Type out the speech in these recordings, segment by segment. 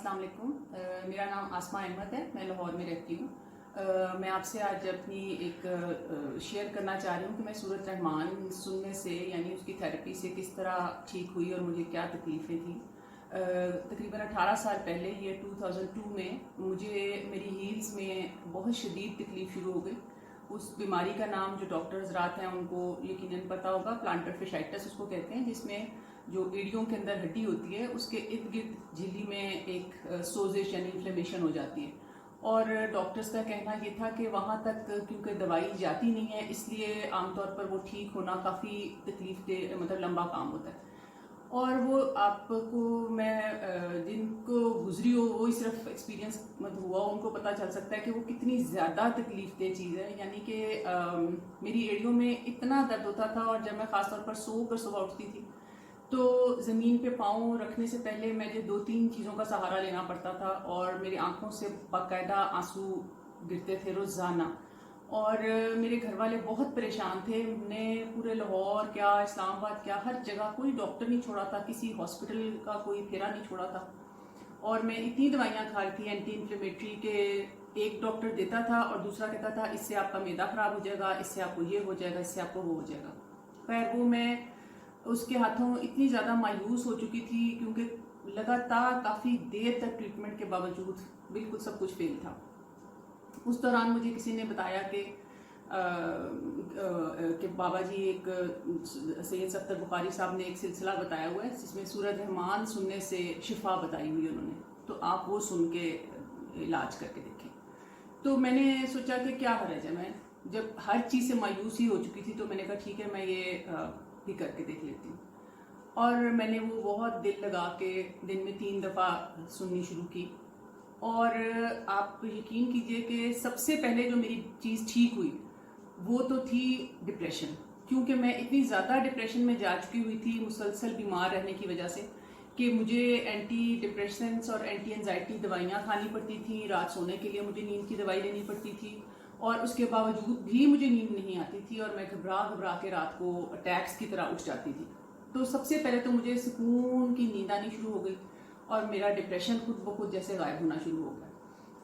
अस्सलाम वालेकुम। मेरा नाम आसमा अहमद है, मैं लाहौर में रहती हूँ। मैं आपसे आज अपनी एक शेयर करना चाह रही हूँ कि मैं सूरत रहमान सुनने से यानी उसकी थेरेपी से किस तरह ठीक हुई और मुझे क्या तकलीफ़ें थी। तकरीबन 18 साल पहले ये 2002 में मुझे मेरी हील्स में बहुत शदीद तकलीफ़ शुरू हो गई। उस बीमारी का नाम जो डॉक्टर हज़रात हैं उनको यकीनन पता होगा, प्लांटर फिशाइटिस उसको कहते हैं, जिसमें जो एड़ियों के अंदर हड्डी होती है उसके इर्द गिर्द झिल्ली में एक सोजिश यानी इन्फ्लेमेशन हो जाती है। और डॉक्टर्स का कहना ये था कि वहाँ तक क्योंकि दवाई जाती नहीं है इसलिए आमतौर पर वो ठीक होना काफ़ी तकलीफ दे मतलब लंबा काम होता है। और वो आपको मैं जिनको गुजरी हो वो ही सिर्फ एक्सपीरियंस मतलब हुआ उनको पता चल सकता है कि वो कितनी ज़्यादा तकलीफ दे चीज़ है। यानी कि मेरी एड़ियों में इतना दर्द होता था और जब मैं ख़ास तौर पर सो कर सुबह उठती थी तो ज़मीन पे पाँव रखने से पहले मुझे 2-3 चीज़ों का सहारा लेना पड़ता था और मेरी आंखों से बाकायदा आंसू गिरते थे रोज़ाना। और मेरे घर वाले बहुत परेशान थे। उन्होंने पूरे लाहौर क्या इस्लामाबाद क्या हर जगह कोई डॉक्टर नहीं छोड़ा था, किसी हॉस्पिटल का कोई फेरा नहीं छोड़ा था। और मैं इतनी दवाइयाँ खा रही थी एंटी इन्फ्लेमेटरी के, एक डॉक्टर देता था और दूसरा कहता था इससे आपका मैदा ख़राब हो जाएगा, इससे आपको ये हो जाएगा, इससे आपको वो हो जाएगा। खैर वो मैं उसके हाथों इतनी ज़्यादा मायूस हो चुकी थी क्योंकि लगातार काफ़ी देर तक ट्रीटमेंट के बावजूद बिल्कुल सब कुछ फेल था। उस दौरान मुझे किसी ने बताया कि बाबा जी एक सैयद सफ्तर बुखारी साहब ने एक सिलसिला बताया हुआ है जिसमें सूरत रहमान सुनने से शिफा बताई हुई उन्होंने, तो आप वो सुन के इलाज करके देखें। तो मैंने सोचा कि क्या हर्ज है, मैं जब हर चीज़ से मायूस ही हो चुकी थी तो मैंने कहा ठीक है मैं ये भी करके देख लेती हूँ। और मैंने वो बहुत दिल लगा के दिन में 3 दफ़ा सुननी शुरू की। और आप यकीन कीजिए कि सबसे पहले जो मेरी चीज़ ठीक हुई वो तो थी डिप्रेशन, क्योंकि मैं इतनी ज़्यादा डिप्रेशन में जा चुकी हुई थी मुसलसल बीमार रहने की वजह से कि मुझे एंटी डिप्रेशंस और एंटी एंजाइटी दवाइयाँ खानी पड़ती थी। रात सोने के लिए मुझे नींद की दवाई लेनी पड़ती थी और उसके बावजूद भी मुझे नींद नहीं आती थी और मैं घबरा घबरा के रात को अटैक्स की तरह उठ जाती थी। तो सबसे पहले तो मुझे सुकून की नींद आनी शुरू हो गई और मेरा डिप्रेशन खुद ब खुद जैसे गायब होना शुरू हो गया।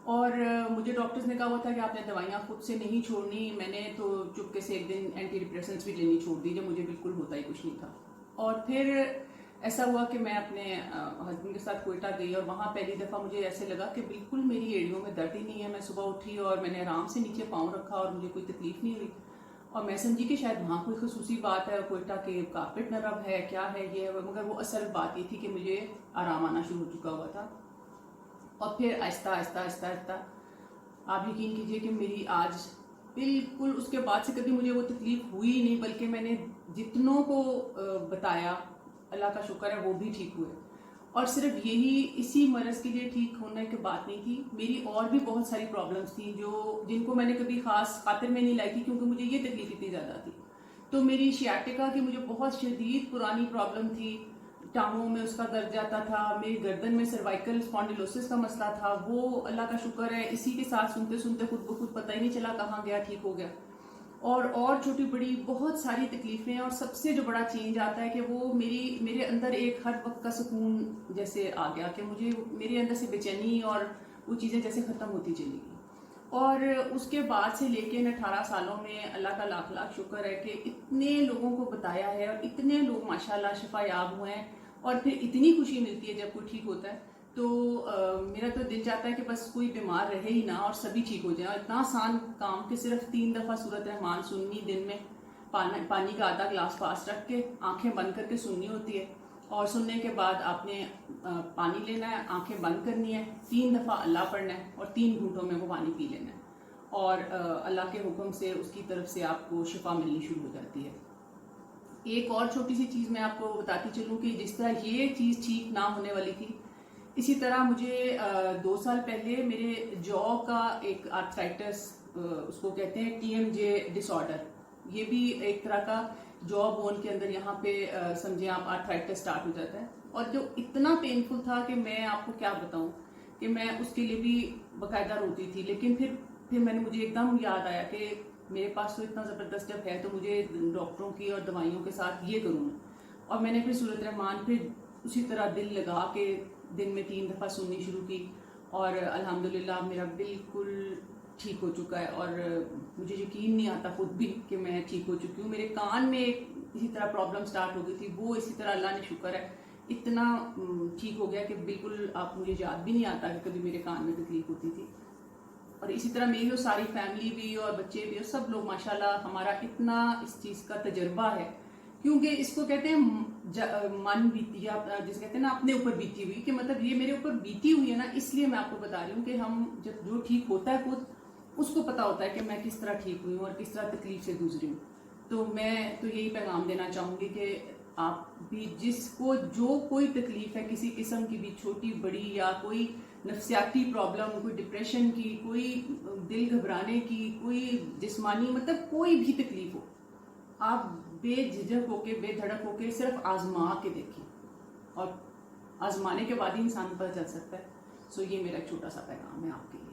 और मुझे डॉक्टर्स ने कहा हुआ था कि आपने दवाइयाँ खुद से नहीं छोड़नी। मैंने तो चुपके से एक दिन एंटी डिप्रेशंस भी लेनी छोड़ दी जब मुझे बिल्कुल होता ही कुछ नहीं था। और फिर ऐसा हुआ कि मैं अपने हस्बैंड के साथ कोयटा गई और वहाँ पहली दफ़ा मुझे ऐसे लगा कि बिल्कुल मेरी एड़ियों में दर्द ही नहीं है। मैं सुबह उठी और मैंने आराम से नीचे पाँव रखा और मुझे कोई तकलीफ़ नहीं हुई। और मैं समझी कि शायद वहाँ कोई खसूसी बात है, कोयटा के कारपेट नरम है, क्या है ये, मगर वो असल बात ये थी कि मुझे आराम आना शुरू हो चुका हुआ था। और फिर आहिस्ता आहिस्ता आहिस्ता आहिस्ता आप यकीन कीजिए कि मेरी आज बिल्कुल उसके बाद से कभी मुझे वो तकलीफ़ हुई ही नहीं, बल्कि मैंने जितनों को बताया अल्लाह का शुक्र है वो भी ठीक हुए। और सिर्फ यही इसी मरज़ के लिए ठीक होने की बात नहीं थी, मेरी और भी बहुत सारी प्रॉब्लम्स थी जिनको मैंने कभी ख़ास खातिर में नहीं लाई थी क्योंकि मुझे ये तकलीफ़ इतनी ज़्यादा थी। तो मेरी शियाटिका की मुझे बहुत शदीद पुरानी प्रॉब्लम थी, टांगों में उसका दर्द जाता था, मेरी गर्दन में सर्वाइकल स्पॉन्डिलोसिस का मसला था, वो अल्लाह का शुक्र है इसी के साथ सुनते सुनते खुद ब खुद पता ही नहीं चला कहाँ गया, ठीक हो गया। और छोटी बड़ी बहुत सारी तकलीफ़ें। और सबसे जो बड़ा चेंज आता है कि वो मेरे अंदर एक हर वक्त का सुकून जैसे आ गया कि मुझे मेरे अंदर से बेचैनी और वो चीज़ें जैसे ख़त्म होती चली गई। और उसके बाद से लेके इन 18 सालों में अल्लाह का लाख लाख शुक्र है कि इतने लोगों को बताया है और इतने लोग माशाल्लाह शिफायाब हुए हैं और फिर इतनी खुशी मिलती है जब कोई ठीक होता है। तो मेरा तो दिल चाहता है कि बस कोई बीमार रहे ही ना और सभी ठीक हो जाए। और इतना आसान काम कि सिर्फ 3 दफ़ा सूरत रहमान सुननी, दिन में पानी का आधा गिलास पास रख के आंखें बंद करके सुननी होती है और सुनने के बाद आपने पानी लेना है, आंखें बंद करनी है, 3 दफ़ा अल्लाह पढ़ना है और 3 घूंटों में वो पानी पी लेना है और अल्लाह के हुक्म से उसकी तरफ से आपको शिफा मिलनी शुरू हो जाती है। एक और छोटी सी चीज़ मैं आपको बताती चलूँ कि जिस तरह ये चीज़ ठीक ना होने वाली थी, इसी तरह मुझे 2 साल पहले मेरे जॉ का एक आर्थराइटिस, उसको कहते हैं TMJ डिसऑर्डर, ये भी एक तरह का जॉ बोन के अंदर यहाँ पे समझे आप आर्थराइटिस स्टार्ट हो जाता है। और जो इतना पेनफुल था कि मैं आपको क्या बताऊँ कि मैं उसके लिए भी बाकायदा रोती थी। लेकिन फिर मुझे एकदम याद आया कि मेरे पास तो इतना ज़बरदस्त जब है तो मुझे डॉक्टरों की और दवाइयों के साथ ये करूँ। और मैंने फिर सूरत रहमान फिर उसी तरह दिल लगा के दिन में 3 दफ़ा सुननी शुरू की اور الحمدللہ میرا بالکل ٹھیک ہو چکا ہے. اور مجھے یقین نہیں آتا خود بھی کہ میں ٹھیک ہو چکی ہوں. میرے کان میں اسی طرح پرابلم سٹارٹ ہو گئی تھی, وہ اسی طرح اللہ نے شکر ہے اتنا ٹھیک ہو گیا کہ بالکل آپ مجھے یاد بھی نہیں آتا کہ کبھی میرے کان میں تکلیف ہوتی تھی. اور اسی طرح میری اور ساری فیملی بھی اور بچے بھی اور سب لوگ ماشاءاللہ, ہمارا اتنا اس چیز کا تجربہ ہے, کیونکہ اس کو کہتے ہیں من بیتی, جسے کہتے ہیں نا اپنے اوپر بیتی ہوئی, کہ مطلب یہ میرے اوپر بیتی ہوئی ہے نا, اس لیے میں آپ کو بتا رہی ہوں کہ ہم جب جو ٹھیک ہوتا ہے خود اس کو پتا ہوتا ہے کہ میں کس طرح ٹھیک ہوئی ہوں اور کس طرح تکلیف سے گزری ہوں. تو میں تو یہی پیغام دینا چاہوں گی کہ آپ بھی جس کو جو کوئی تکلیف ہے کسی قسم کی بھی, چھوٹی بڑی, یا کوئی نفسیاتی پرابلم, کوئی ڈپریشن کی, کوئی دل گھبرانے کی, کوئی جسمانی, مطلب کوئی بھی تکلیف ہو, آپ بے جھجک ہو کے, بے دھڑک ہو کے صرف آزما کے دیکھیں, اور آزمانے کے بعد ہی انسان کو پتہ چل سکتا ہے. سو یہ میرا ایک چھوٹا سا پیغام ہے آپ کے لیے.